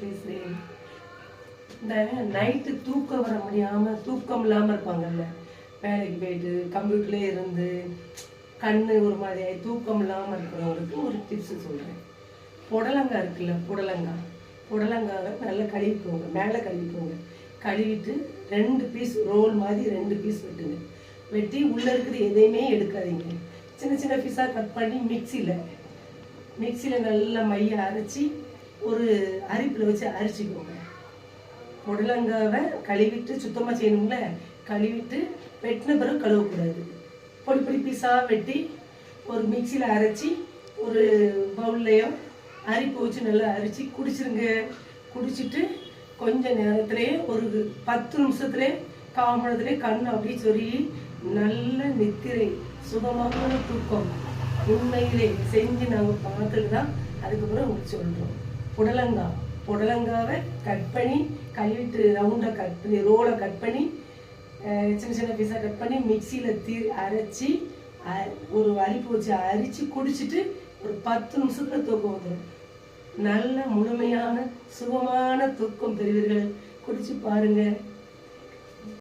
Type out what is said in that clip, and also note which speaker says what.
Speaker 1: பேசுகிறேன். இந்த நைட்டு தூக்கம் வர முடியாமல் தூக்கம் இல்லாமல் இருப்பாங்கல்ல, வேலைக்கு போயிட்டு கம்ப்யூட்டர்லேயே இருந்து கண்ணு ஒரு மாதிரியாகி தூக்கம் இல்லாமல் இருக்கிறவங்களுக்கு ஒரு டிப்ஸு சொல்கிறேன். புடலங்காய் இருக்குல்ல, புடலங்காவை நல்லா கழுவிக்கோங்க, மேலே கழுவிக்கோங்க. கழுவிட்டு 2 பீஸ் ரோல் மாதிரி 2 பீஸ் வெட்டுங்க. வெட்டி உள்ளே இருக்கிறது எதையுமே எடுக்காதீங்க. சின்ன சின்ன பீஸாக கட் பண்ணி மிக்சியில் நல்லா மைய அரைச்சி ஒரு அரிப்பில் வச்சு அரைச்சிக்கோங்க. புடலங்காவை கழுவிட்டு சுத்தமாக செய்யணுங்கள, கழுவிட்டு வெட்டின பிறகு கழுவக்கூடாது. பொடி பொடி பீஸாக வெட்டி ஒரு மிக்சியில் அரைச்சி ஒரு பவுல்லையோ அரிப்பு வச்சு நல்லா அரைச்சி குடிச்சிருங்க. குடிச்சிட்டு கொஞ்ச நேரத்துலேயே ஒரு 10 நிமிஷத்துலேயே 1/4 மணி நேரத்துலேயே கண் அப்படியே சொருகி நல்ல நித்திரை சுகமான தூக்கம். உண்மையிலே செஞ்சு நாங்கள் பார்த்துட்டு தான் அதுக்கப்புறம் உங்களுக்கு சொல்கிறோம். புடலங்காவை கட் பண்ணி கழுவிட்டு ரவுண்டாக கட் பண்ணி ரோலை கட் பண்ணி சின்ன சின்ன பீஸாக கட் பண்ணி மிக்சியில் அரைச்சி ஒரு அரிப்பு வச்சு அரிச்சு குடிச்சிட்டு ஒரு 10 நிமிஷத்தில் தூக்கம் வந்துடும். நல்ல முழுமையான சுகமான தூக்கம் பெறுவீர்கள். குடிச்சு பாருங்க.